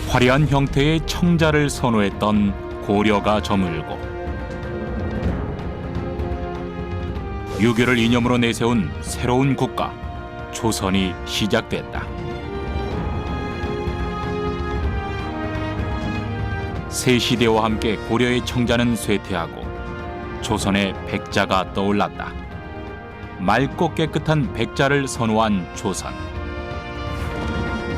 화려한 형태의 청자를 선호했던 고려가 저물고 유교를 이념으로 내세운 새로운 국가 조선이 시작됐다. 새 시대와 함께 고려의 청자는 쇠퇴하고 조선의 백자가 떠올랐다. 맑고 깨끗한 백자를 선호한 조선.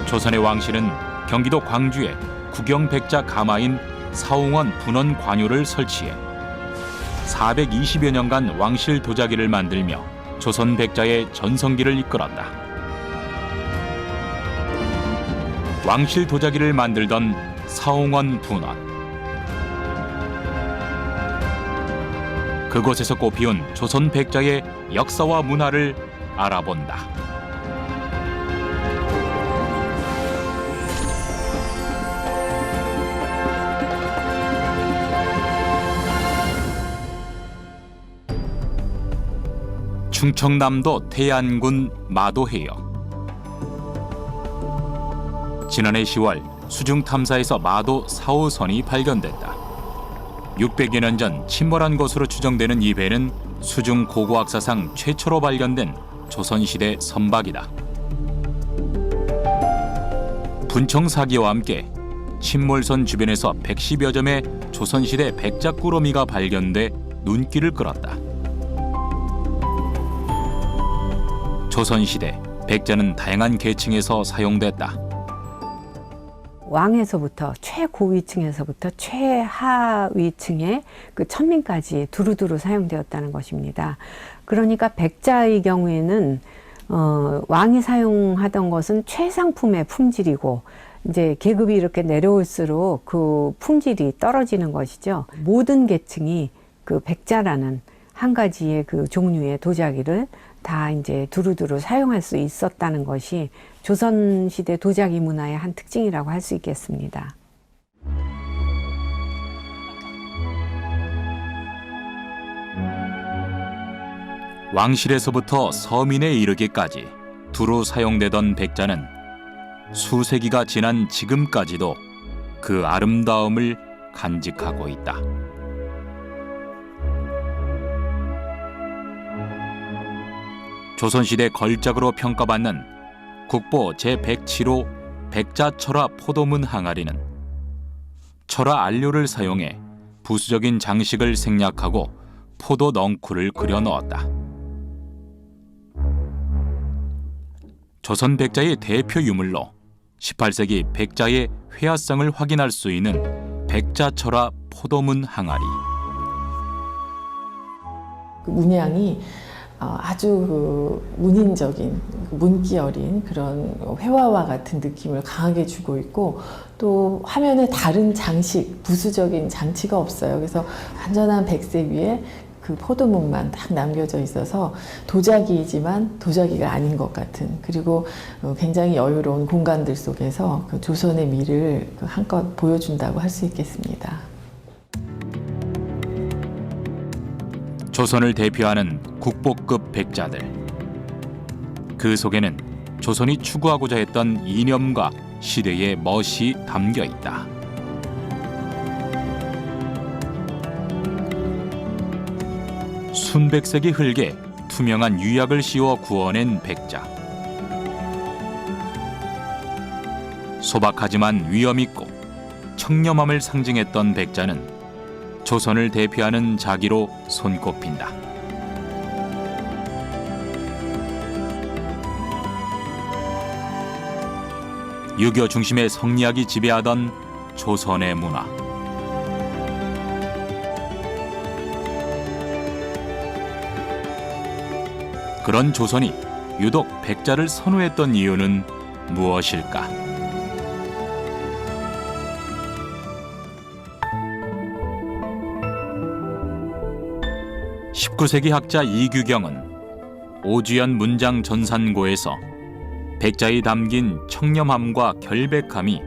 조선의 왕실은 경기도 광주에 국영백자 가마인 사홍원 분원 관유를 설치해 420여 년간 왕실 도자기를 만들며 조선 백자의 전성기를 이끌었다. 왕실 도자기를 만들던 사홍원 분원. 그곳에서 꽃피운 조선 백자의 역사와 문화를 알아본다. 충청남도 태안군 마도해역. 지난해 10월 수중 탐사에서 마도 4호선이 발견됐다. 600여 년 전 침몰한 것으로 추정되는 이 배는 수중 고고학사상 최초로 발견된 조선시대 선박이다. 분청 사기와 함께 침몰선 주변에서 110여 점의 조선시대 백자 꾸러미가 발견돼 눈길을 끌었다. 조선시대 백자는 다양한 계층에서 사용됐다. 왕에서부터 최고위층에서부터 최하위층의 그 천민까지 두루두루 사용되었다는 것입니다. 그러니까 백자의 경우에는 왕이 사용하던 것은 최상품의 품질이고 이제 계급이 이렇게 내려올수록 그 품질이 떨어지는 것이죠. 모든 계층이 그 백자라는 한 가지의 그 종류의 도자기를 다 이제 두루두루 사용할 수 있었다는 것이 조선시대 도자기 문화의 한 특징이라고 할 수 있겠습니다. 왕실에서부터 서민에 이르기까지 두루 사용되던 백자는 수세기가 지난 지금까지도 그 아름다움을 간직하고 있다. 조선시대 걸작으로 평가받는 국보 제107호 백자철화 포도문 항아리는 철화 안료를 사용해 부수적인 장식을 생략하고 포도 넝쿨을 그려 넣었다. 조선 백자의 대표 유물로 18세기 백자의 회화성을 확인할 수 있는 백자철화 포도문 항아리. 그 문양이 아주 그 문인적인, 문기 어린 그런 회화와 같은 느낌을 강하게 주고 있고, 또 화면에 다른 장식, 부수적인 장치가 없어요. 그래서 완전한 백색 위에 그 포도문만 딱 남겨져 있어서 도자기이지만 도자기가 아닌 것 같은, 그리고 굉장히 여유로운 공간들 속에서 그 조선의 미를 한껏 보여준다고 할 수 있겠습니다. 조선을 대표하는 국보급 백자들. 그 속에는 조선이 추구하고자 했던 이념과 시대의 멋이 담겨 있다. 순백색의 흙에 투명한 유약을 씌워 구워낸 백자. 소박하지만 위엄있고 청렴함을 상징했던 백자는 조선을 대표하는 자기로 손꼽힌다. 유교 중심의 성리학이 지배하던 조선의 문화. 그런 조선이 유독 백자를 선호했던 이유는 무엇일까? 19세기 학자 이규경은 오주연 문장 전산고에서 백자에 담긴 청렴함과 결백함이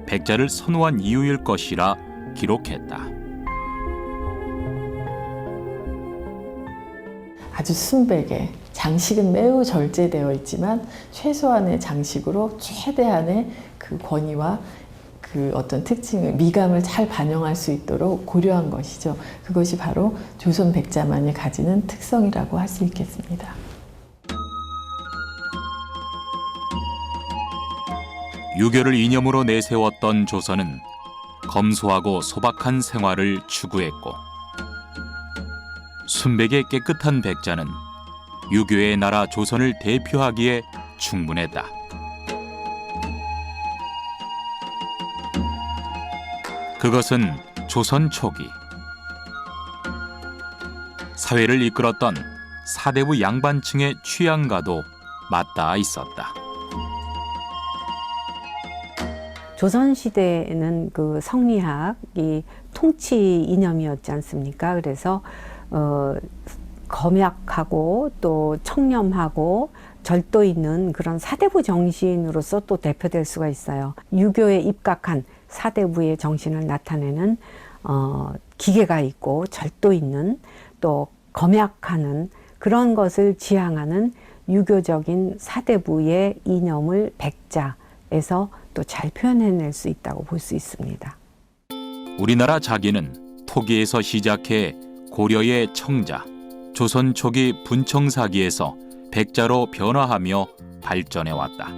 백자를 선호한 이유일 것이라 기록했다. 아주 순백에 장식은 매우 절제되어 있지만 최소한의 장식으로 최대한의 그 권위와 그 어떤 특징을, 미감을 잘 반영할 수 있도록 고려한 것이죠. 그것이 바로 조선 백자만이 가지는 특성이라고 할 수 있겠습니다. 유교를 이념으로 내세웠던 조선은 검소하고 소박한 생활을 추구했고, 순백의 깨끗한 백자는 유교의 나라 조선을 대표하기에 충분했다. 그것은 조선 초기 사회를 이끌었던 사대부 양반층의 취향과도 맞닿아 있었다. 조선시대에는 그 성리학이 통치 이념이었지 않습니까? 그래서 검약하고 또 청렴하고 절도 있는 그런 사대부 정신으로서 또 대표될 수가 있어요. 유교에 입각한 사대부의 정신을 나타내는 기계가 있고 절도 있는 또 검약하는 그런 것을 지향하는 유교적인 사대부의 이념을 백자에서 또 잘 표현해낼 수 있다고 볼 수 있습니다. 우리나라 자기는 토기에서 시작해 고려의 청자, 조선 초기 분청사기에서 백자로 변화하며 발전해왔다.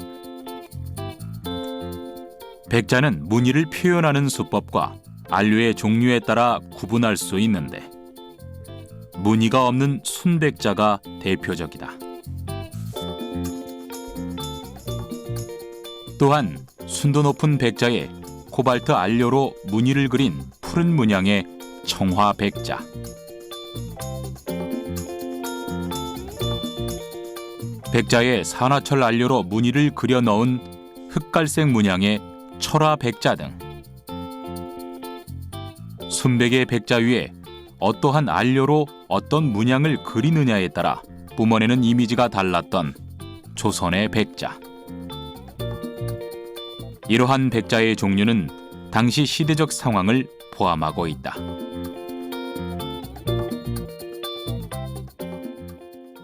백자는 문의를 표현하는 수법과 안료의 종류에 따라 구분할 수 있는데 문의가 없는 순백자가 대표적이다. 또한 순도 높은 백자에 코발트 안료로 무늬를 그린 푸른 문양의 청화백자, 백자에 산화철 안료로 무늬를 그려 넣은 흑갈색 문양의 철화백자 등 순백의 백자 위에 어떠한 안료로 어떤 문양을 그리느냐에 따라 뿜어내는 이미지가 달랐던 조선의 백자. 이러한 백자의 종류는 당시 시대적 상황을 포함하고 있다.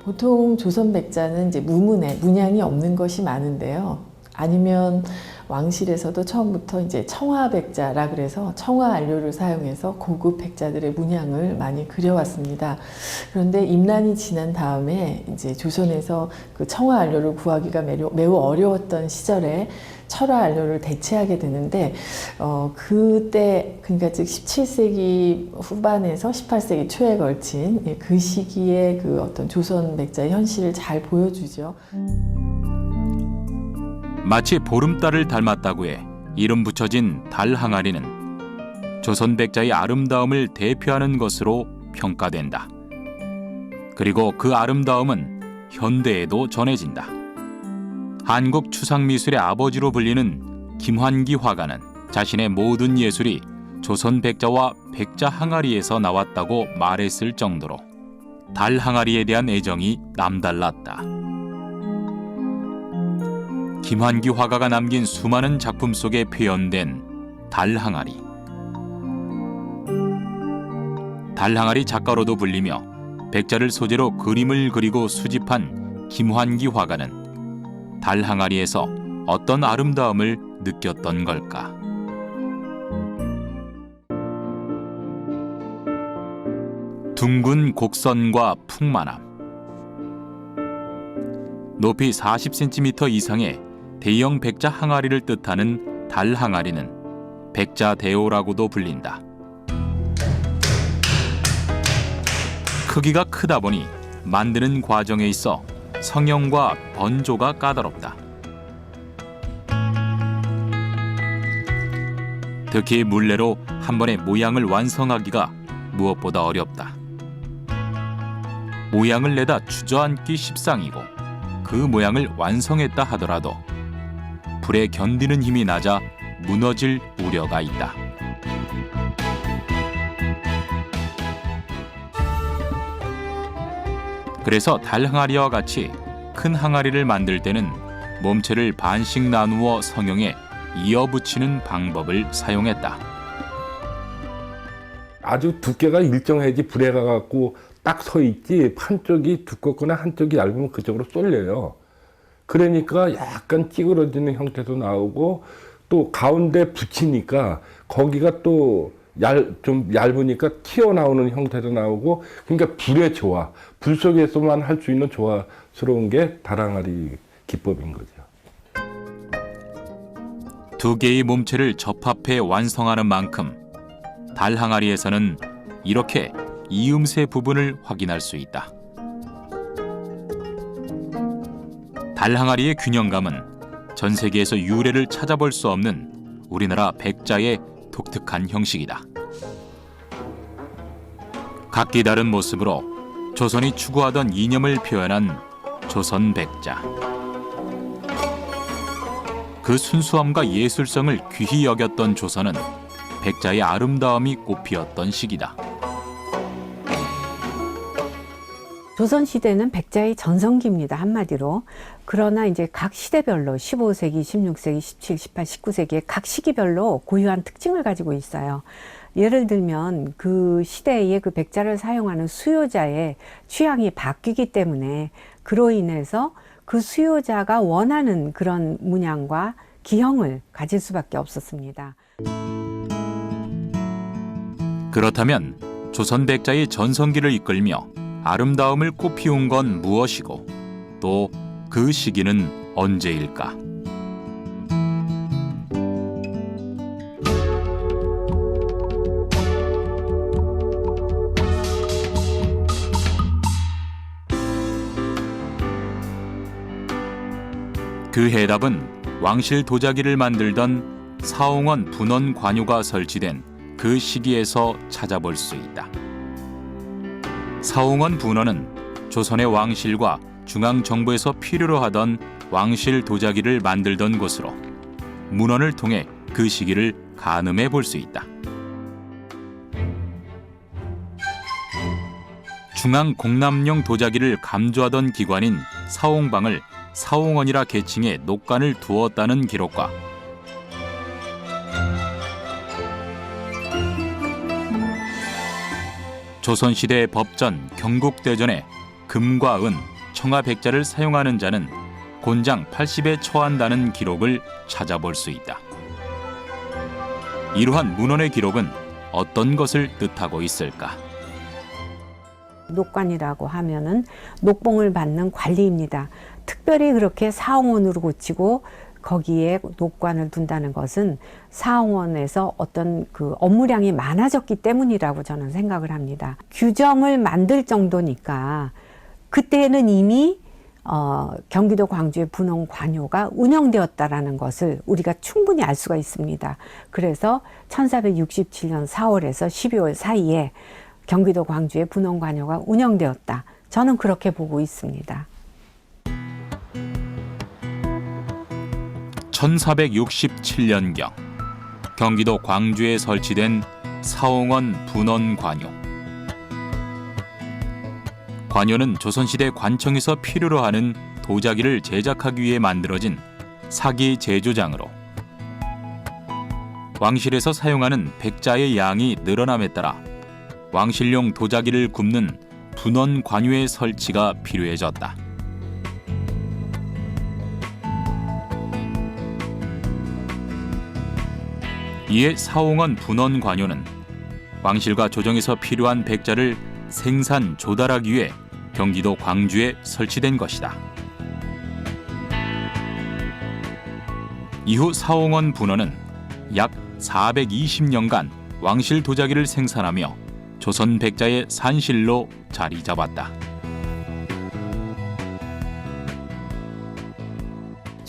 보통 조선 백자는 이제 무문에 문양이 없는 것이 많은데요. 아니면 왕실에서도 처음부터 이제 청화백자라 그래서 청화 안료를 사용해서 고급 백자들의 문양을 많이 그려왔습니다. 그런데 임란이 지난 다음에 이제 조선에서 그 청화 안료를 구하기가 매우 어려웠던 시절에 철화 안료를 대체하게 되는데 그때 그러니까 즉 17세기 후반에서 18세기 초에 걸친 그 시기에 그 어떤 조선 백자의 현실을 잘 보여주죠. 마치 보름달을 닮았다고 해 이름 붙여진 달 항아리는 조선 백자의 아름다움을 대표하는 것으로 평가된다. 그리고 그 아름다움은 현대에도 전해진다. 한국 추상미술의 아버지로 불리는 김환기 화가는 자신의 모든 예술이 조선 백자와 백자 항아리에서 나왔다고 말했을 정도로 달 항아리에 대한 애정이 남달랐다. 김환기 화가가 남긴 수많은 작품 속에 표현된 달 항아리. 달 항아리 작가로도 불리며 백자를 소재로 그림을 그리고 수집한 김환기 화가는 달 항아리에서 어떤 아름다움을 느꼈던 걸까? 둥근 곡선과 풍만함. 높이 40cm 이상의 대형 백자 항아리를 뜻하는 달 항아리는 백자 대오라고도 불린다. 크기가 크다 보니 만드는 과정에 있어 성형과 번조가 까다롭다. 특히 물레로 한 번에 모양을 완성하기가 무엇보다 어렵다. 모양을 내다 주저앉기 십상이고 그 모양을 완성했다 하더라도 불에 견디는 힘이 낮아 무너질 우려가 있다. 그래서 달 항아리와 같이 큰 항아리를 만들 때는 몸체를 반씩 나누어 성형에 이어붙이는 방법을 사용했다. 아주 두께가 일정해야지 불에 가갖고 딱 서 있지 한쪽이 두껍거나 한쪽이 얇으면 그쪽으로 쏠려요. 그러니까 약간 찌그러지는 형태도 나오고 또 가운데 붙이니까 거기가 또 좀 얇으니까 튀어나오는 형태로 나오고, 그러니까 불의 조화, 불 속에서만 할 수 있는 조화스러운 게 달항아리 기법인 거죠. 두 개의 몸체를 접합해 완성하는 만큼 달항아리에서는 이렇게 이음새 부분을 확인할 수 있다. 달항아리의 균형감은 전 세계에서 유래를 찾아볼 수 없는 우리나라 백자의 독특한 형식이다. 각기 다른 모습으로 조선이 추구하던 이념을 표현한 조선 백자. 그 순수함과 예술성을 귀히 여겼던 조선은 백자의 아름다움이 꽃피었던 시기다. 조선시대는 백자의 전성기입니다, 한마디로. 그러나 이제 각 시대별로 15세기, 16세기, 17, 18, 19세기에 각 시기별로 고유한 특징을 가지고 있어요. 예를 들면 그 시대의 그 백자를 사용하는 수요자의 취향이 바뀌기 때문에 그로 인해서 그 수요자가 원하는 그런 문양과 기형을 가질 수밖에 없었습니다. 그렇다면 조선 백자의 전성기를 이끌며 아름다움을 꽃피운 건 무엇이고 또 그 시기는 언제일까? 그 해답은 왕실 도자기를 만들던 사홍원 분원 관요가 설치된 그 시기에서 찾아볼 수 있다. 사홍원 분원은 조선의 왕실과 중앙정부에서 필요로 하던 왕실 도자기를 만들던 곳으로 문헌을 통해 그 시기를 가늠해 볼 수 있다. 중앙 공남용 도자기를 감조하던 기관인 사홍방을 사홍원이라 계칭해 녹관을 두었다는 기록과 조선시대 법전 경국대전에 금과 은, 청아백자를 사용하는 자는 곤장 80에 처한다는 기록을 찾아볼 수 있다. 이러한 문헌의 기록은 어떤 것을 뜻하고 있을까? 녹관이라고 하면은 녹봉을 받는 관리입니다. 특별히 그렇게 사홍원으로 고치고 거기에 녹관을 둔다는 것은 사홍원에서 어떤 그 업무량이 많아졌기 때문이라고 저는 생각을 합니다. 규정을 만들 정도니까 그때는 이미 경기도 광주의 분원 관요가 운영되었다라는 것을 우리가 충분히 알 수가 있습니다. 그래서 1467년 4월에서 12월 사이에 경기도 광주의 분원 관요가 운영되었다. 저는 그렇게 보고 있습니다. 1467년경 경기도 광주에 설치된 사홍원 분원 관요. 관요는 조선시대 관청에서 필요로 하는 도자기를 제작하기 위해 만들어진 사기 제조장으로 왕실에서 사용하는 백자의 양이 늘어남에 따라 왕실용 도자기를 굽는 분원 관요의 설치가 필요해졌다. 이에 사홍원 분원 관요는 왕실과 조정에서 필요한 백자를 생산 조달하기 위해 경기도 광주에 설치된 것이다. 이후 사홍원 분원은 약 420년간 왕실 도자기를 생산하며 조선 백자의 산실로 자리 잡았다.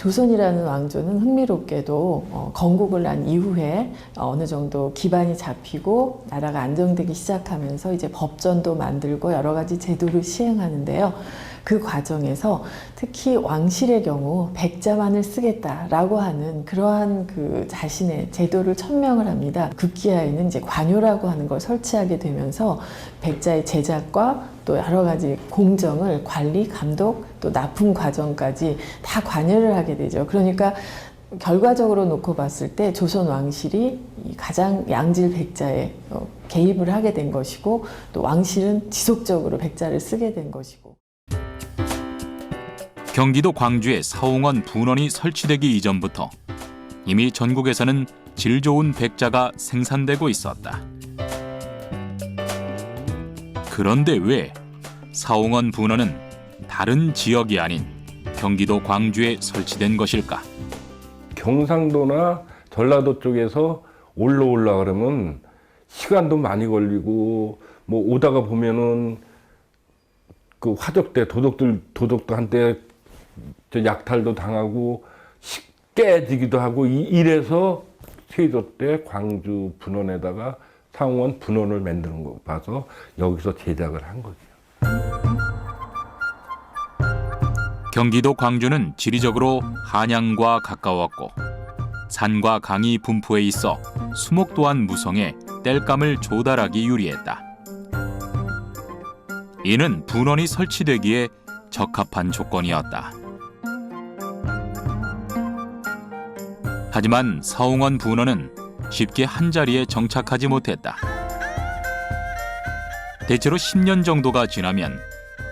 조선이라는 왕조는 흥미롭게도 건국을 한 이후에 어느 정도 기반이 잡히고 나라가 안정되기 시작하면서 이제 법전도 만들고 여러 가지 제도를 시행하는데요. 그 과정에서 특히 왕실의 경우 백자만을 쓰겠다라고 하는 그러한 그 자신의 제도를 천명을 합니다. 급기야에는 이제 관요라고 하는 걸 설치하게 되면서 백자의 제작과 또 여러 가지 공정을 관리, 감독, 또 납품 과정까지 다 관여를 하게 되죠. 그러니까 결과적으로 놓고 봤을 때 조선 왕실이 가장 양질 백자에 개입을 하게 된 것이고 또 왕실은 지속적으로 백자를 쓰게 된 것이고. 경기도 광주에 사홍원 분원이 설치되기 이전부터 이미 전국에서는 질 좋은 백자가 생산되고 있었다. 그런데 왜 사홍원 분원은 다른 지역이 아닌 경기도 광주에 설치된 것일까? 경상도나 전라도 쪽에서 올라 그러면 시간도 많이 걸리고 뭐 오다가 보면은 그 화적대 도둑도 한때 약탈도 당하고 깨지기도 하고 이래서 세조 때 광주 분원에다가 사홍원 분원을 만드는 거 봐서 여기서 제작을 한 거죠. 경기도 광주는 지리적으로 한양과 가까웠고 산과 강이 분포해 있어 수목 또한 무성해 땔감을 조달하기 유리했다. 이는 분원이 설치되기에 적합한 조건이었다. 하지만 사홍원 분원은 쉽게 한자리에 정착하지 못했다. 대체로 10년 정도가 지나면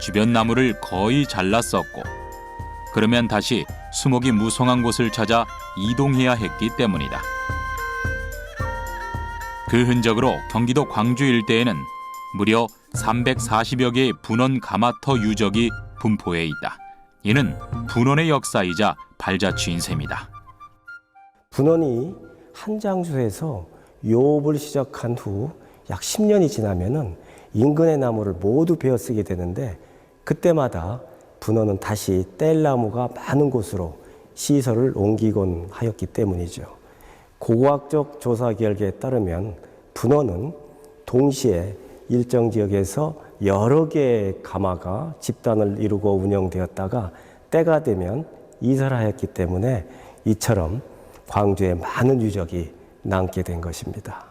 주변 나무를 거의 잘랐었고 그러면 다시 수목이 무성한 곳을 찾아 이동해야 했기 때문이다. 그 흔적으로 경기도 광주 일대에는 무려 340여 개의 분원 가마터 유적이 분포해 있다. 이는 분원의 역사이자 발자취인 셈이다. 분원이 한 장소에서 요업을 시작한 후 약 10년이 지나면은 인근의 나무를 모두 베어 쓰게 되는데 그때마다 분원은 다시 뗄나무가 많은 곳으로 시설을 옮기곤 하였기 때문이죠. 고고학적 조사 결과에 따르면 분원은 동시에 일정 지역에서 여러 개의 가마가 집단을 이루고 운영되었다가 때가 되면 이사를 하였기 때문에 이처럼 광주에 많은 유적이 남게 된 것입니다.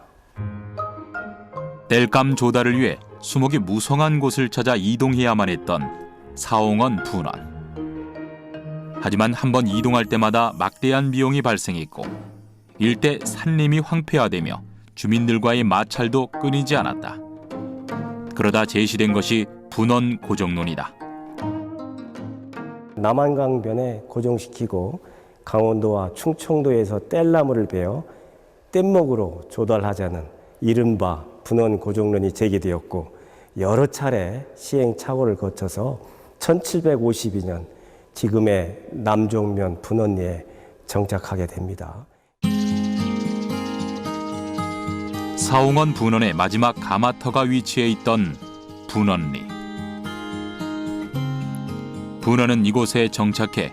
땔감 조달을 위해 수목이 무성한 곳을 찾아 이동해야만 했던 사홍원 분원. 하지만 한번 이동할 때마다 막대한 비용이 발생했고 일대 산림이 황폐화되며 주민들과의 마찰도 끊이지 않았다. 그러다 제시된 것이 분원 고정론이다. 남한강변에 고정시키고 강원도와 충청도에서 뗄나무를 베어 뗏목으로 조달하자는 이른바 분원 고정론이 제기되었고 여러 차례 시행착오를 거쳐서 1752년 지금의 남종면 분원리에 정착하게 됩니다. 사홍원 분원의 마지막 가마터가 위치해 있던 분원리. 분원은 이곳에 정착해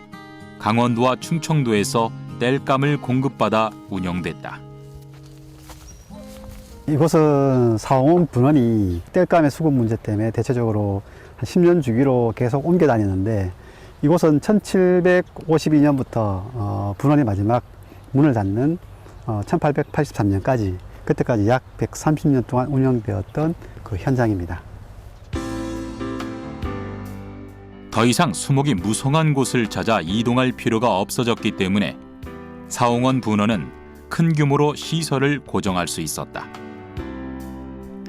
강원도와 충청도에서 땔감을 공급받아 운영됐다. 이곳은 사홍원 분원이 땔감의 수급 문제 때문에 대체적으로 한 10년 주기로 계속 옮겨 다니는데 이곳은 1752년부터 분원이 마지막 문을 닫는 1883년까지 그때까지 약 130년 동안 운영되었던 그 현장입니다. 더 이상 수목이 무성한 곳을 찾아 이동할 필요가 없어졌기 때문에 사홍원 분원은 큰 규모로 시설을 고정할 수 있었다.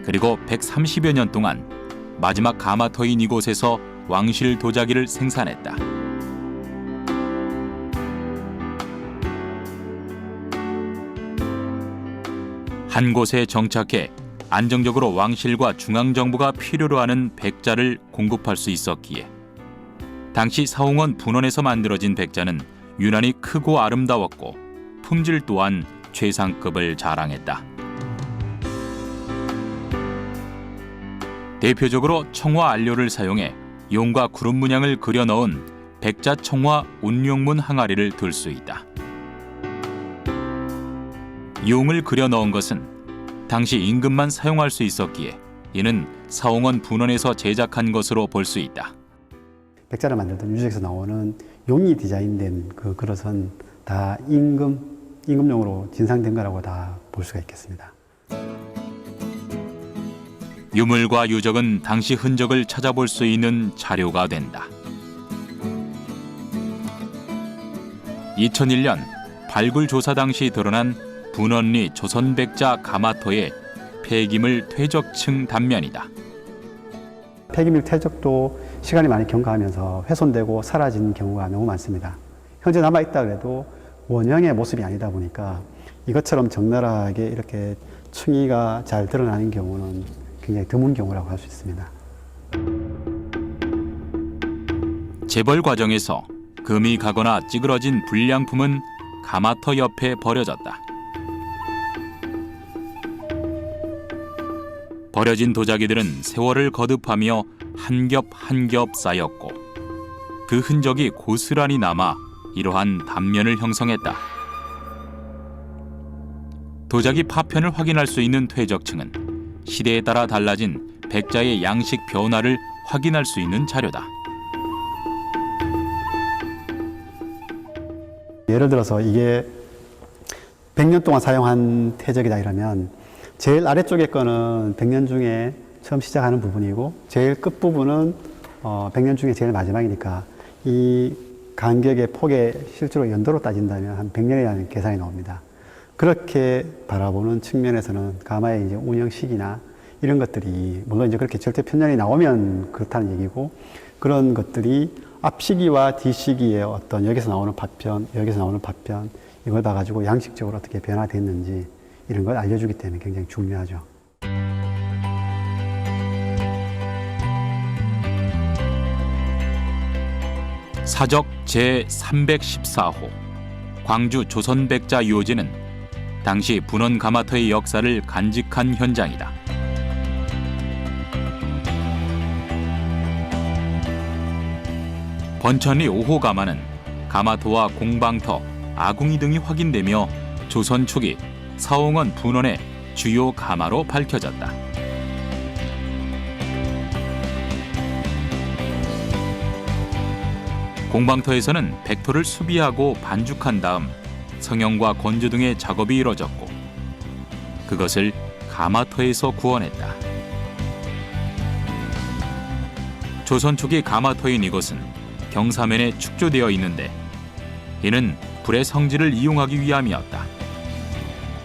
그리고 130여 년 동안 마지막 가마터인 이곳에서 왕실 도자기를 생산했다. 한 곳에 정착해 안정적으로 왕실과 중앙정부가 필요로 하는 백자를 공급할 수 있었기에 당시 사홍원 분원에서 만들어진 백자는 유난히 크고 아름다웠고 품질 또한 최상급을 자랑했다. 대표적으로 청화 안료를 사용해 용과 구름 문양을 그려 넣은 백자 청화 운용문 항아리를 들 수 있다. 용을 그려 넣은 것은 당시 임금만 사용할 수 있었기에 이는 사홍원 분원에서 제작한 것으로 볼 수 있다. 백자를 만들던 유적에서 나오는 용이 디자인된 그 그릇은 다 임금용으로 진상된 거라고 다 볼 수가 있겠습니다. 유물과 유적은 당시 흔적을 찾아볼 수 있는 자료가 된다. 2001년 발굴 조사 당시 드러난 분원리 조선백자 가마터의 폐기물 퇴적층 단면이다. 폐기물 퇴적도 시간이 많이 경과하면서 훼손되고 사라진 경우가 너무 많습니다. 현재 남아있다 그래도 원형의 모습이 아니다 보니까 이것처럼 적나라하게 이렇게 층위가 잘 드러나는 경우는 굉장히 드문 경우라고 할 수 있습니다. 재벌 과정에서 금이 가거나 찌그러진 불량품은 가마터 옆에 버려졌다. 버려진 도자기들은 세월을 거듭하며 한 겹 한 겹 쌓였고 그 흔적이 고스란히 남아 이러한 단면을 형성했다. 도자기 파편을 확인할 수 있는 퇴적층은 시대에 따라 달라진 백자의 양식 변화를 확인할 수 있는 자료다. 예를 들어서 이게 100년 동안 사용한 퇴적이다 이러면 제일 아래쪽에 거는 100년 중에 처음 시작하는 부분이고 제일 끝부분은 100년 중에 제일 마지막이니까 이 간격의 폭의 실제로 연도로 따진다면 한 100년이라는 계산이 나옵니다. 그렇게 바라보는 측면에서는 가마의 이제 운영 시기나 이런 것들이 물론 이제 그렇게 절대 편년이 나오면 그렇다는 얘기고 그런 것들이 앞 시기와 뒤 시기에 어떤 여기서 나오는 파편, 여기서 나오는 파편 이걸 봐가지고 양식적으로 어떻게 변화됐는지 이런 걸 알려주기 때문에 굉장히 중요하죠. 사적 제314호 광주 조선백자 유호지는 당시 분원 가마터의 역사를 간직한 현장이다. 번천리 5호 가마는 가마터와 공방터, 아궁이 등이 확인되며 조선 초기 사홍원 분원의 주요 가마로 밝혀졌다. 공방터에서는 백토를 수비하고 반죽한 다음 성형과 건조 등의 작업이 이뤄졌고 그것을 가마터에서 구원했다. 조선 초기 가마터인 이곳은 경사면에 축조되어 있는데 이는 불의 성질을 이용하기 위함이었다.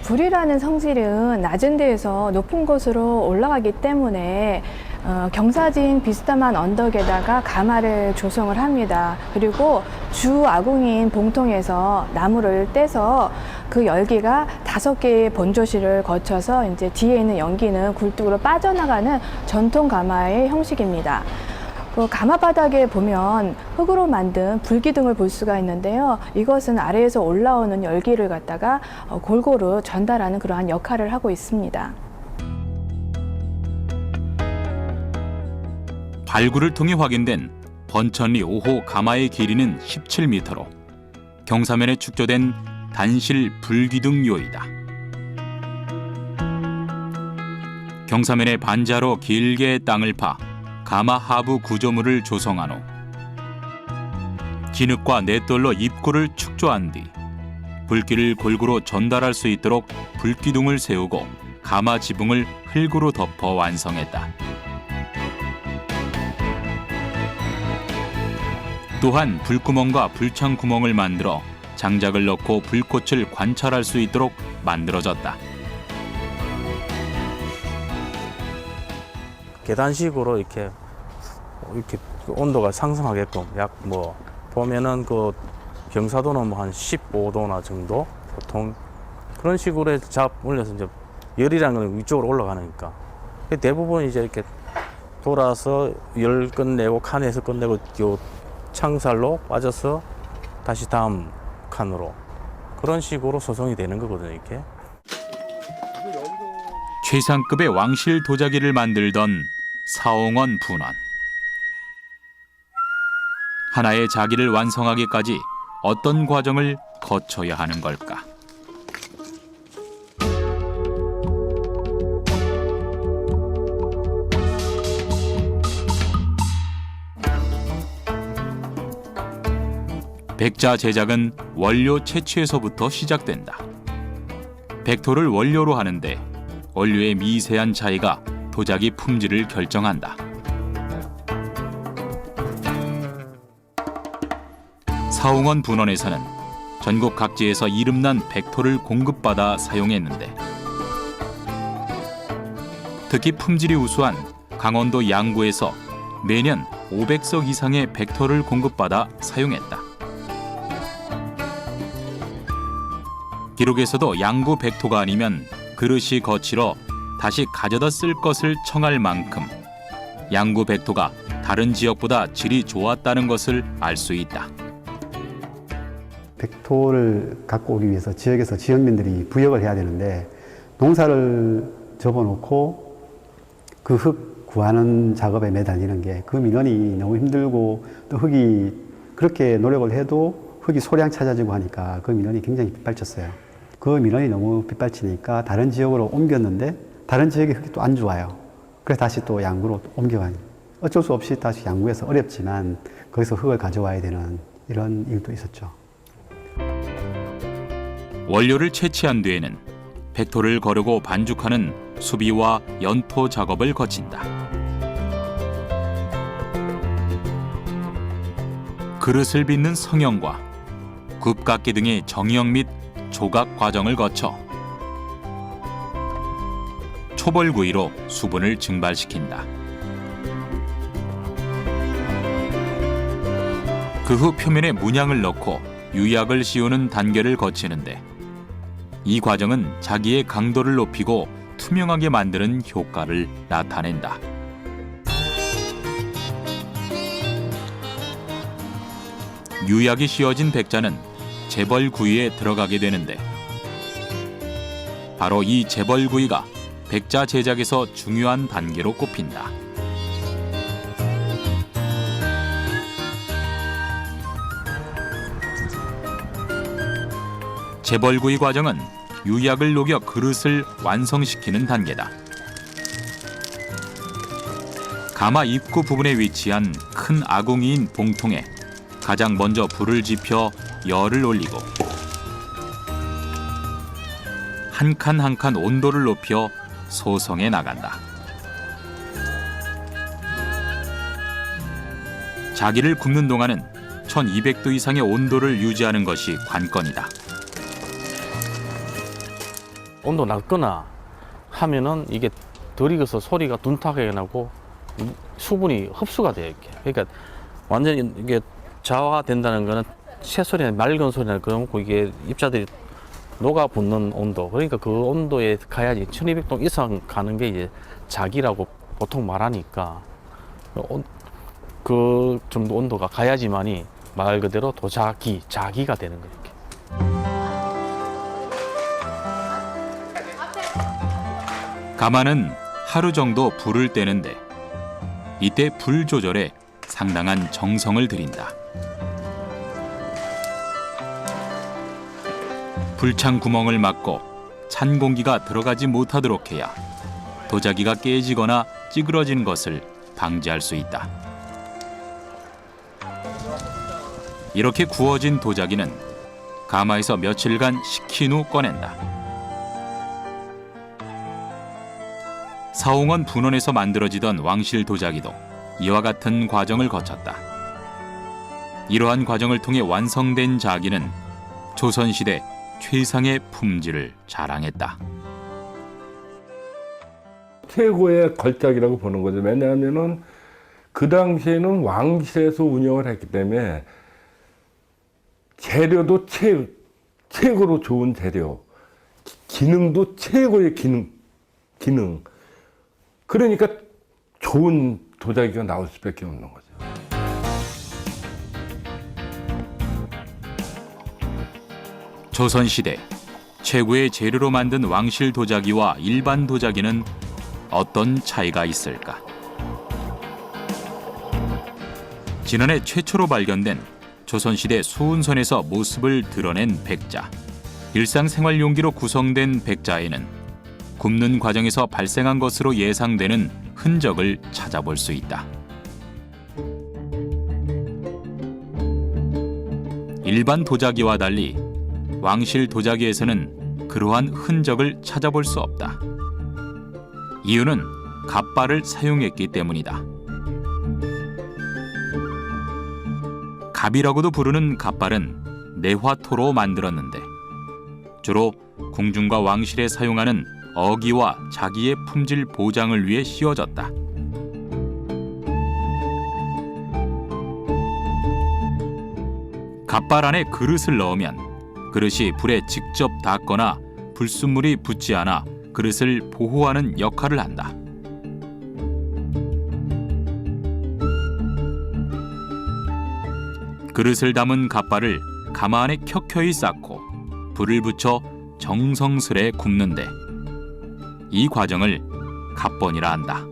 불이라는 성질은 낮은 데에서 높은 곳으로 올라가기 때문에 경사진 비스듬한 언덕에다가 가마를 조성을 합니다. 그리고 주 아궁이인 봉통에서 나무를 떼서 그 열기가 5개의 본조실을 거쳐서 이제 뒤에 있는 연기는 굴뚝으로 빠져나가는 전통 가마의 형식입니다. 그 가마 바닥에 보면 흙으로 만든 불기둥을 볼 수가 있는데요. 이것은 아래에서 올라오는 열기를 갖다가 골고루 전달하는 그러한 역할을 하고 있습니다. 발굴을 통해 확인된 번천리 5호 가마의 길이는 17m로 경사면에 축조된 단실 불기둥 요이다. 경사면에 반자로 길게 땅을 파 가마 하부 구조물을 조성한 후 진흙과 냇돌로 입구를 축조한 뒤 불길을 골고루 전달할 수 있도록 불기둥을 세우고 가마 지붕을 흙으로 덮어 완성했다. 또한 불구멍과 불창 구멍을 만들어 장작을 넣고 불꽃을 관찰할 수 있도록 만들어졌다. 계단식으로 이렇게 온도가 상승하게끔 약 뭐 보면은 그 경사도는 뭐 한 15도나 정도 보통 그런 식으로 해서 잡 올려서 이제 열이라는 건 위쪽으로 올라가니까 대부분 이제 이렇게 돌아서 열 끝내고 칸에서 끝내고 요 창살로 빠져서 다시 다음 칸으로 그런 식으로 소송이 되는 거거든요, 이렇게. 최상급의 왕실 도자기를 만들던 사홍원 분원. 하나의 자기를 완성하기까지 어떤 과정을 거쳐야 하는 걸까? 백자 제작은 원료 채취에서부터 시작된다. 백토를 원료로 하는데 원료의 미세한 차이가 도자기 품질을 결정한다. 사홍원 분원에서는 전국 각지에서 이름난 백토를 공급받아 사용했는데 특히 품질이 우수한 강원도 양구에서 매년 500석 이상의 백토를 공급받아 사용했다. 기록에서도 양구 백토가 아니면 그릇이 거칠어 다시 가져다 쓸 것을 청할 만큼 양구 백토가 다른 지역보다 질이 좋았다는 것을 알 수 있다. 백토를 갖고 오기 위해서 지역에서 지역민들이 부역을 해야 되는데 농사를 접어놓고 그 흙 구하는 작업에 매달리는 게 그 민원이 너무 힘들고 또 흙이 그렇게 노력을 해도 흙이 소량 찾아지고 하니까 그 민원이 굉장히 빗발쳤어요. 그 민원이 너무 빗발치니까 다른 지역으로 옮겼는데 다른 지역의 흙이 또 안 좋아요. 그래서 다시 또 양구로 옮겨가니 어쩔 수 없이 다시 양구에서 어렵지만 거기서 흙을 가져와야 되는 이런 일도 있었죠. 원료를 채취한 뒤에는 백토를 거르고 반죽하는 수비와 연토 작업을 거친다. 그릇을 빚는 성형과 굽깎이 등의 정형 및 조각 과정을 거쳐 초벌구이로 수분을 증발시킨다. 그 후 표면에 문양을 넣고 유약을 씌우는 단계를 거치는데 이 과정은 자기의 강도를 높이고 투명하게 만드는 효과를 나타낸다. 유약이 씌워진 백자는 재벌구이에 들어가게 되는데 바로 이 재벌구이가 백자 제작에서 중요한 단계로 꼽힌다. 재벌구이 과정은 유약을 녹여 그릇을 완성시키는 단계다. 가마 입구 부분에 위치한 큰 아궁이인 봉통에 가장 먼저 불을 지펴 열을 올리고 한 칸 한 칸 온도를 높여 소성해 나간다. 자기를 굽는 동안은 1200도 이상의 온도를 유지하는 것이 관건이다. 온도 낮거나 하면은 이게 덜 익어서 소리가 둔탁하게 나고 수분이 흡수가 돼요. 이렇게. 그러니까 완전히 이게 자화된다는 거는 새소리나 맑은 소리나 그런 거 이게 입자들이 녹아 붙는 온도. 그러니까 그 온도에 가야지 1200도 이상 가는 게 이제 자기라고 보통 말하니까 그 정도 온도가 가야지만이 말 그대로 도자기, 자기가 되는 거예요. 이렇게. 가마는 하루 정도 불을 떼는데 이때 불 조절에 상당한 정성을 들인다. 불창 구멍을 막고 찬 공기가 들어가지 못하도록 해야 도자기가 깨지거나 찌그러지는 것을 방지할 수 있다. 이렇게 구워진 도자기는 가마에서 며칠간 식힌 후 꺼낸다. 사홍원 분원에서 만들어지던 왕실 도자기도 이와 같은 과정을 거쳤다. 이러한 과정을 통해 완성된 자기는 조선시대 최상의 품질을 자랑했다. 최고의 걸작이라고 보는 거죠. 왜냐하면은 그 당시에는 왕실에서 운영을 했기 때문에 재료도 최고로 좋은 재료, 기능도 최고의 기능. 그러니까 좋은 도자기가 나올 수밖에 없는 거죠. 조선시대 최고의 재료로 만든 왕실 도자기와 일반 도자기는 어떤 차이가 있을까? 지난해 최초로 발견된 조선시대 수운선에서 모습을 드러낸 백자. 일상생활용기로 구성된 백자에는 굽는 과정에서 발생한 것으로 예상되는 흔적을 찾아볼 수 있다. 일반 도자기와 달리 왕실 도자기에서는 그러한 흔적을 찾아볼 수 없다. 이유는 갑발을 사용했기 때문이다. 갑이라고도 부르는 갑발은 내화토로 만들었는데 주로 궁중과 왕실에 사용하는 어기와 자기의 품질 보장을 위해 씌워졌다. 갑발 안에 그릇을 넣으면 그릇이 불에 직접 닿거나 불순물이 붙지 않아 그릇을 보호하는 역할을 한다. 그릇을 담은 갓발을 가마 안에 켜켜이 쌓고 불을 붙여 정성스레 굽는데 이 과정을 갑번이라 한다.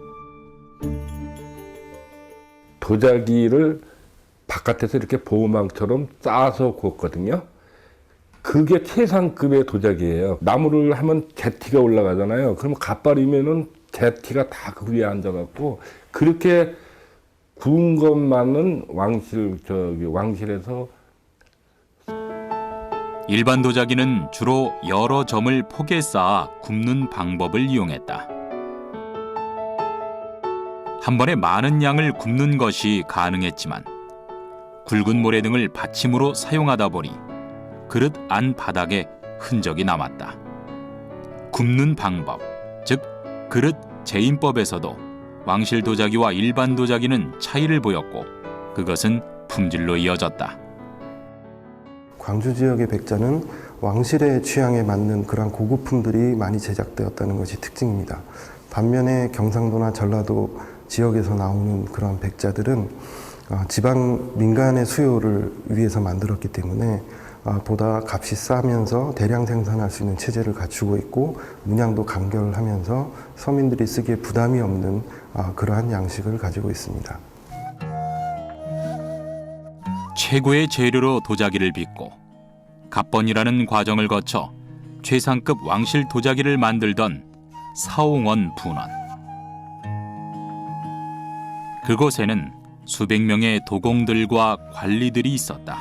도자기를 바깥에서 이렇게 보호망처럼 쌓아서 구웠거든요. 그게 최상급의 도자기예요. 나무를 하면 제티가 올라가잖아요. 그러면 갓발이면은 제티가 다 그 위에 앉아갖고 그렇게 구운 것만은 왕실에서. 일반 도자기는 주로 여러 점을 폭에 쌓아 굽는 방법을 이용했다. 한 번에 많은 양을 굽는 것이 가능했지만 굵은 모래 등을 받침으로 사용하다 보니 그릇 안 바닥에 흔적이 남았다. 굽는 방법, 즉 그릇 제인법에서도 왕실 도자기와 일반 도자기는 차이를 보였고 그것은 품질로 이어졌다. 광주 지역의 백자는 왕실의 취향에 맞는 그런 고급품들이 많이 제작되었다는 것이 특징입니다. 반면에 경상도나 전라도 지역에서 나오는 그런 백자들은 지방 민간의 수요를 위해서 만들었기 때문에 보다 값이 싸면서 대량 생산할 수 있는 체제를 갖추고 있고 문양도 간결하면서 서민들이 쓰기에 부담이 없는 그러한 양식을 가지고 있습니다. 최고의 재료로 도자기를 빚고 갑번이라는 과정을 거쳐 최상급 왕실 도자기를 만들던 사홍원 분원. 그곳에는 수백 명의 도공들과 관리들이 있었다.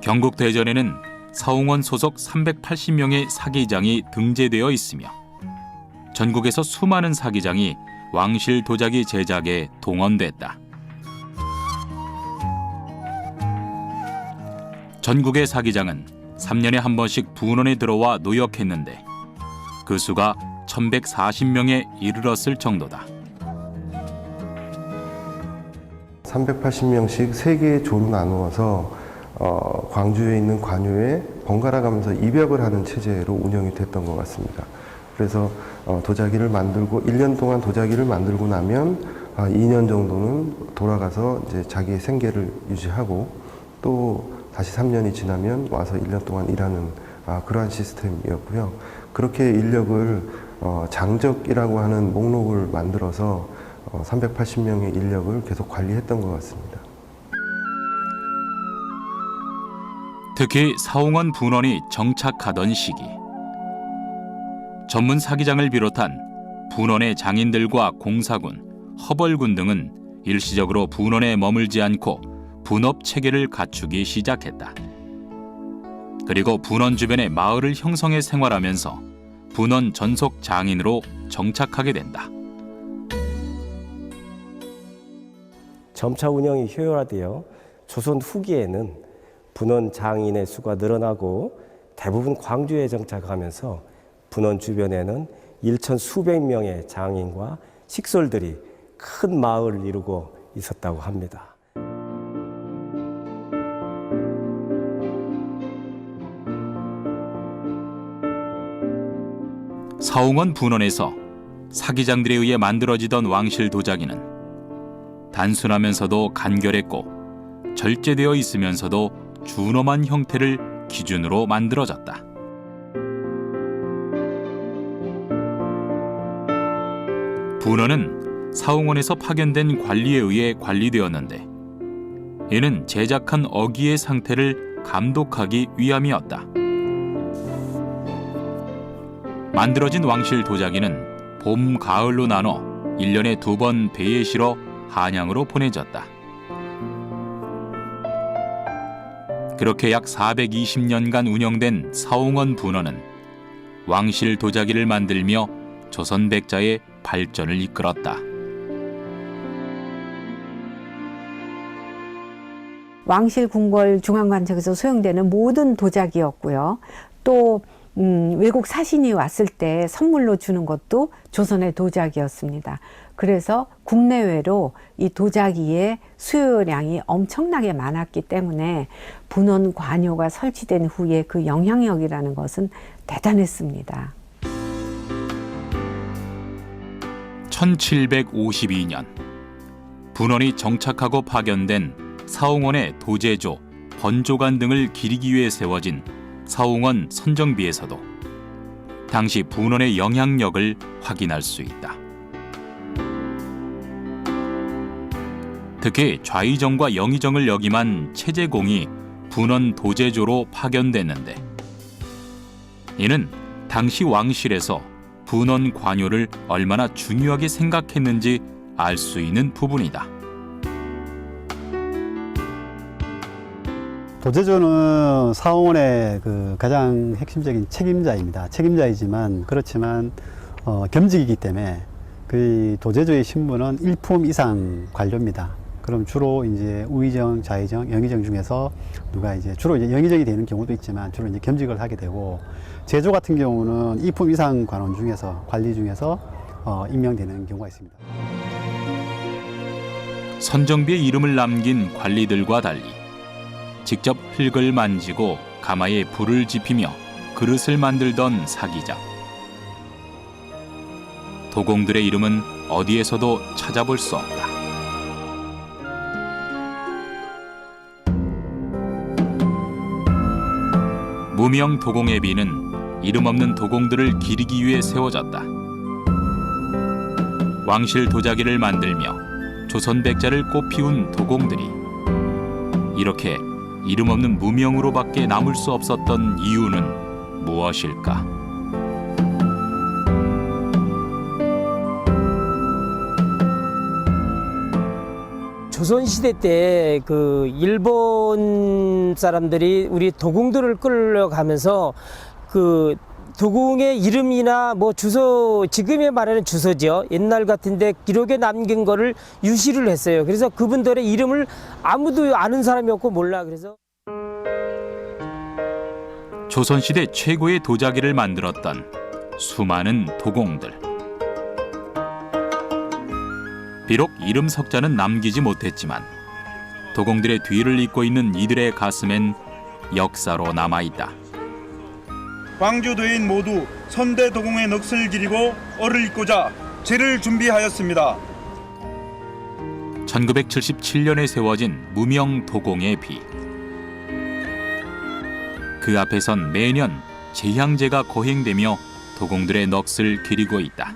경국대전에는 사홍원 소속 380명의 사기장이 등재되어 있으며 전국에서 수많은 사기장이 왕실 도자기 제작에 동원됐다. 전국의 사기장은 3년에 한 번씩 분원에 들어와 노역했는데 그 수가 1140명에 이르렀을 정도다. 380명씩 3개의 조로 나누어서 광주에 있는 관유에 번갈아 가면서 입역을 하는 체제로 운영이 됐던 것 같습니다. 그래서 도자기를 만들고 1년 동안 도자기를 만들고 나면 2년 정도는 돌아가서 이제 자기의 생계를 유지하고 또 다시 3년이 지나면 와서 1년 동안 일하는 그러한 시스템이었고요. 그렇게 인력을 장적이라고 하는 목록을 만들어서 380명의 인력을 계속 관리했던 것 같습니다. 특히 사홍원 분원이 정착하던 시기, 전문 사기장을 비롯한 분원의 장인들과 공사군, 허벌군 등은 일시적으로 분원에 머물지 않고 분업 체계를 갖추기 시작했다. 그리고 분원 주변의 마을을 형성해 생활하면서 분원 전속 장인으로 정착하게 된다. 점차 운영이 효율화되어 조선 후기에는 분원 장인의 수가 늘어나고 대부분 광주에 정착하면서 분원 주변에는 1천 수백 명의 장인과 식솔들이 큰 마을을 이루고 있었다고 합니다. 사홍원 분원에서 사기장들에 의해 만들어지던 왕실 도자기는 단순하면서도 간결했고 절제되어 있으면서도 준엄한 형태를 기준으로 만들어졌다. 분원은 사홍원에서 파견된 관리에 의해 관리되었는데 이는 제작한 어기의 상태를 감독하기 위함이었다. 만들어진 왕실 도자기는 봄, 가을로 나눠 1년에 2번 배에 실어 한양으로 보내졌다. 그렇게 약 420년간 운영된 사홍원 분원은 왕실 도자기를 만들며 조선 백자의 발전을 이끌었다. 왕실 궁궐 중앙관청에서 소용되는 모든 도자기였고요. 또 외국 사신이 왔을 때 선물로 주는 것도 조선의 도자기였습니다. 그래서 국내외로 이 도자기의 수요량이 엄청나게 많았기 때문에 분원 관요가 설치된 후에 그 영향력이라는 것은 대단했습니다. 1752년 분원이 정착하고 파견된 사홍원의 도제조, 번조관 등을 기리기 위해 세워진 사홍원 선정비에서도 당시 분원의 영향력을 확인할 수 있다. 특히 좌의정과 영의정을 역임한 채제공이 분원 도제조로 파견됐는데 이는 당시 왕실에서 분원 관요를 얼마나 중요하게 생각했는지 알 수 있는 부분이다. 도제조는 사홍원의 그 가장 핵심적인 책임자입니다. 책임자이지만 그렇지만 겸직이기 때문에 그 도제조의 신분은 일품 이상 관료입니다. 그럼 주로 이제 우의정, 좌의정, 영의정 중에서 누가 이제 주로 이제 영의정이 되는 경우도 있지만 주로 이제 겸직을 하게 되고 제조 같은 경우는 2품 이상 관원 중에서 관리 중에서 임명되는 경우가 있습니다. 선정비의 이름을 남긴 관리들과 달리 직접 흙을 만지고 가마에 불을 지피며 그릇을 만들던 사기작. 도공들의 이름은 어디에서도 찾아볼 수 없다. 무명 도공의 비는 이름 없는 도공들을 기리기 위해 세워졌다. 왕실 도자기를 만들며 조선 백자를 꽃피운 도공들이 이렇게 이름 없는 무명으로밖에 남을 수 없었던 이유는 무엇일까? 조선시대 때 그 일본 사람들이 우리 도공들을 끌려가면서 그 도공의 이름이나 뭐 주소, 지금에 말하는 주소죠. 옛날 같은데 기록에 남긴 거를 유실을 했어요. 그래서 그분들의 이름을 아무도 아는 사람이 없고 몰라. 그래서 조선시대 최고의 도자기를 만들었던 수많은 도공들. 비록 이름 석자는 남기지 못했지만 도공들의 뒤를 잇고 있는 이들의 가슴엔 역사로 남아있다. 광주도인 모두 선대 도공의 넋을 기리고 얼을 잇고자 제를 준비하였습니다. 1977년에 세워진 무명 도공의 비. 그 앞에선 매년 제향제가 거행되며 도공들의 넋을 기리고 있다.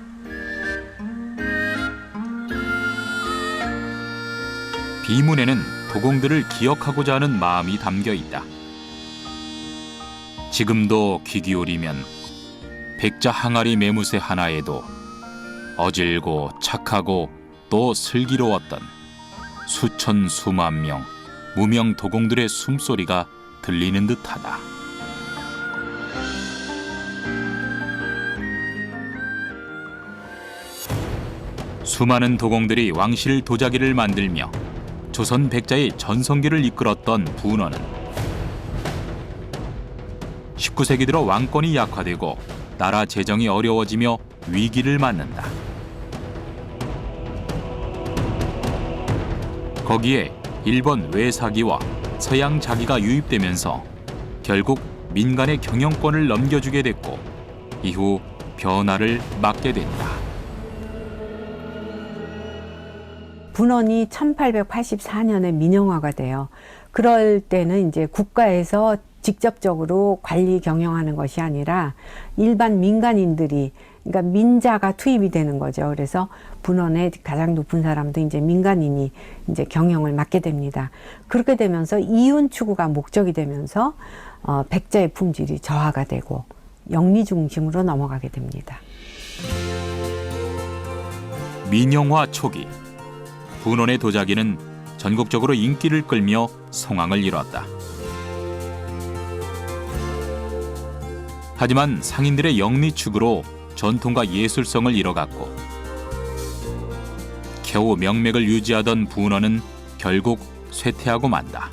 비문에는 도공들을 기억하고자 하는 마음이 담겨 있다. 지금도 귀 기울이면 백자 항아리 매무새 하나에도 어질고 착하고 또 슬기로웠던 수천 수만 명 무명 도공들의 숨소리가 들리는 듯하다. 수많은 도공들이 왕실 도자기를 만들며 조선 백자의 전성기를 이끌었던 분원은 19세기 들어 왕권이 약화되고 나라 재정이 어려워지며 위기를 맞는다. 거기에 일본 외사기와 서양 자기가 유입되면서 결국 민간의 경영권을 넘겨주게 됐고 이후 변화를 맞게 된다. 분원이 1884년에 민영화가 돼요. 그럴 때는 이제 국가에서 직접적으로 관리 경영하는 것이 아니라 일반 민간인들이, 그러니까 민자가 투입이 되는 거죠. 그래서 분원의 가장 높은 사람도 이제 민간인이 이제 경영을 맡게 됩니다. 그렇게 되면서 이윤 추구가 목적이 되면서 백자의 품질이 저하가 되고 영리 중심으로 넘어가게 됩니다. 민영화 초기 분원의 도자기는 전국적으로 인기를 끌며 성황을 이뤘다. 하지만 상인들의 영리축으로 전통과 예술성을 잃어갔고 겨우 명맥을 유지하던 분원은 결국 쇠퇴하고 만다.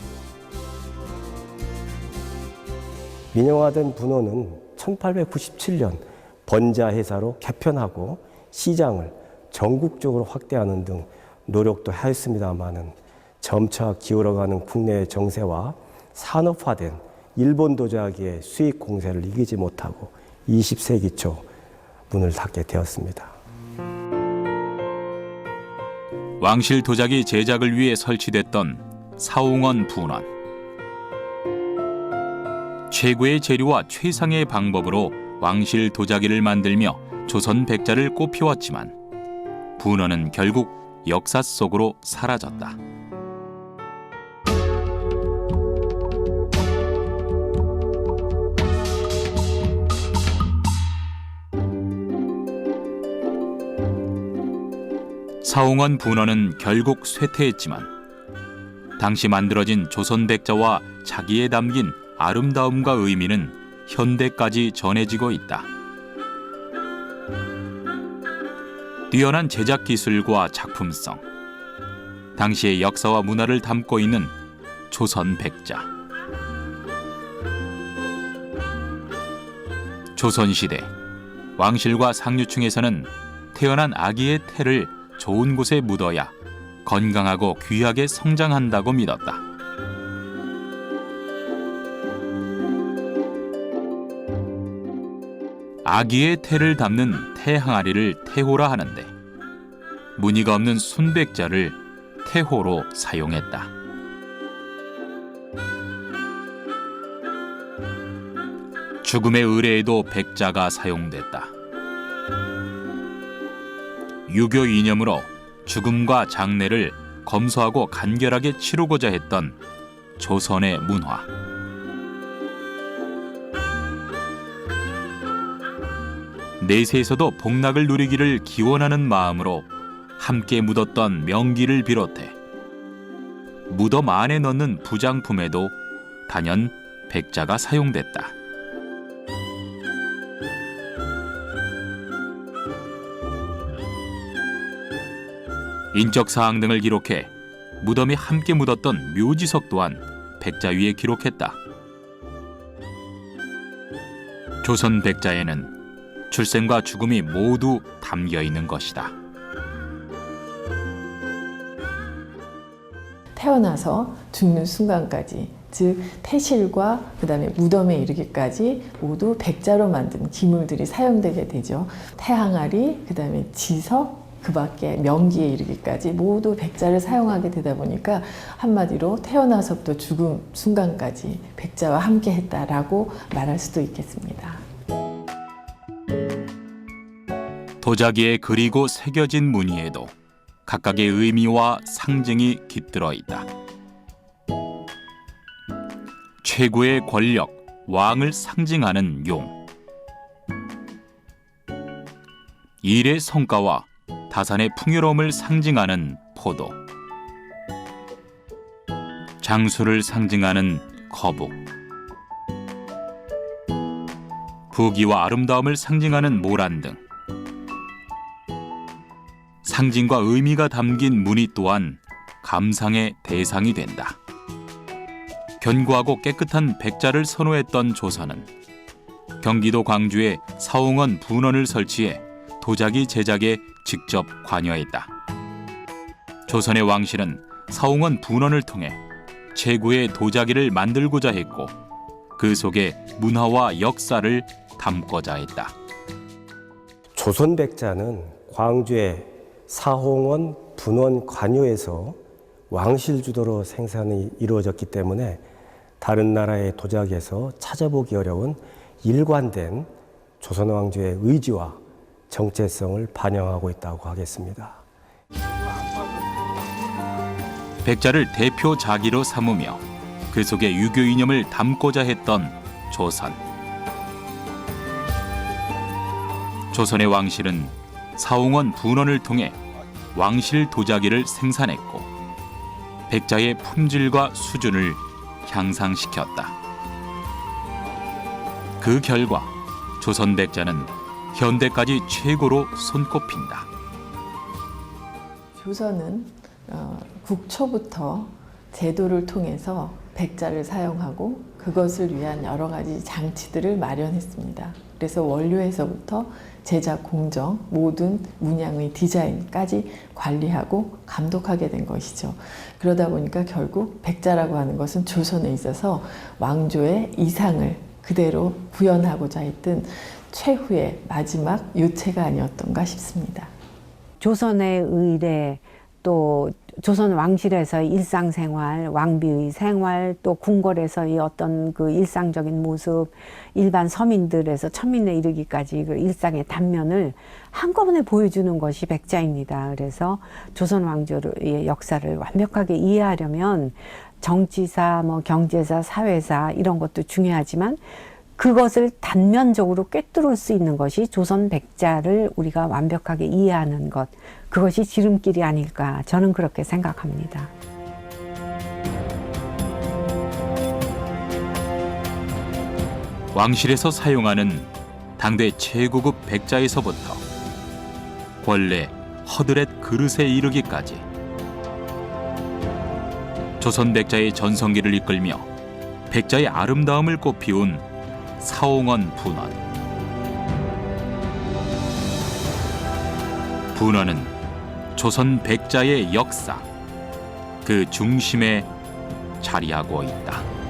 민영화된 분원은 1897년 번자회사로 개편하고 시장을 전국적으로 확대하는 등 노력도 하였습니다마는 점차 기울어가는 국내 정세와 산업화된 일본 도자기의 수입 공세를 이기지 못하고 20세기 초 문을 닫게 되었습니다. 왕실 도자기 제작을 위해 설치됐던 사홍원 분원. 최고의 재료와 최상의 방법으로 왕실 도자기를 만들며 조선 백자를 꽃피웠지만 분원은 결국 역사 속으로 사라졌다. 사홍원 분원은 결국 쇠퇴했지만 당시 만들어진 조선 백자와 자기에 담긴 아름다움과 의미는 현대까지 전해지고 있다. 뛰어난 제작 기술과 작품성, 당시의 역사와 문화를 담고 있는 조선 백자. 조선시대 왕실과 상류층에서는 태어난 아기의 태를 좋은 곳에 묻어야 건강하고 귀하게 성장한다고 믿었다. 아기의 태를 담는 태항아리를 태호라 하는데 무늬가 없는 순백자를 태호로 사용했다. 죽음의 의례에도 백자가 사용됐다. 유교 이념으로 죽음과 장례를 검소하고 간결하게 치르고자 했던 조선의 문화. 내세에서도 복락을 누리기를 기원하는 마음으로 함께 묻었던 명기를 비롯해 무덤 안에 넣는 부장품에도 단연 백자가 사용됐다. 인적 사항 등을 기록해 무덤이 함께 묻었던 묘지석 또한 백자 위에 기록했다. 조선 백자에는 출생과 죽음이 모두 담겨 있는 것이다. 태어나서 죽는 순간까지, 즉 태실과 그다음에 무덤에 이르기까지 모두 백자로 만든 기물들이 사용되게 되죠. 태항아리, 그다음에 지석, 그 밖에 명기에 이르기까지 모두 백자를 사용하게 되다 보니까 한마디로 태어나서부터 죽음 순간까지 백자와 함께 했다라고 말할 수도 있겠습니다. 도자기에 그리고 새겨진 무늬에도 각각의 의미와 상징이 깃들어 있다. 최고의 권력, 왕을 상징하는 용. 일의 성과와 다산의 풍요로움을 상징하는 포도. 장수를 상징하는 거북. 부귀와 아름다움을 상징하는 모란 등 상징과 의미가 담긴 무늬 또한 감상의 대상이 된다. 견고하고 깨끗한 백자를 선호했던 조선은 경기도 광주에 사홍원 분원을 설치해 도자기 제작에 직접 관여했다. 조선의 왕실은 사홍원 분원을 통해 최고의 도자기를 만들고자 했고 그 속에 문화와 역사를 담고자 했다. 조선 백자는 광주의 사홍원 분원 관요에서 왕실 주도로 생산이 이루어졌기 때문에 다른 나라의 도자기에서 찾아보기 어려운 일관된 조선 왕조의 의지와 정체성을 반영하고 있다고 하겠습니다. 백자를 대표 자기로 삼으며 그 속에 유교 이념을 담고자 했던 조선. 조선의 왕실은 사홍원 분원을 통해 왕실 도자기를 생산했고 백자의 품질과 수준을 향상시켰다. 그 결과 조선 백자는 현대까지 최고로 손꼽힌다. 조선은 국초부터 제도를 통해서 백자를 사용하고 그것을 위한 여러 가지 장치들을 마련했습니다. 그래서 원료에서부터 제작 공정, 모든 문양의 디자인까지 관리하고 감독하게 된 것이죠. 그러다 보니까 결국 백자라고 하는 것은 조선에 있어서 왕조의 이상을 그대로 구현하고자 했던 최후의 마지막 요체가 아니었던가 싶습니다. 조선의 의례, 또 조선 왕실에서의 일상생활, 왕비의 생활, 또 궁궐에서의 어떤 그 일상적인 모습, 일반 서민들에서 천민에 이르기까지 그 일상의 단면을 한꺼번에 보여주는 것이 백자입니다. 그래서 조선 왕조의 역사를 완벽하게 이해하려면 정치사, 뭐 경제사, 사회사 이런 것도 중요하지만 그것을 단면적으로 꿰뚫을 수 있는 것이 조선 백자를 우리가 완벽하게 이해하는 것, 그것이 지름길이 아닐까, 저는 그렇게 생각합니다. 왕실에서 사용하는 당대 최고급 백자에서부터 권례, 허드렛 그릇에 이르기까지 조선 백자의 전성기를 이끌며 백자의 아름다움을 꽃피운 사홍원 분원. 분원은 조선 백자의 역사, 그 중심에 자리하고 있다.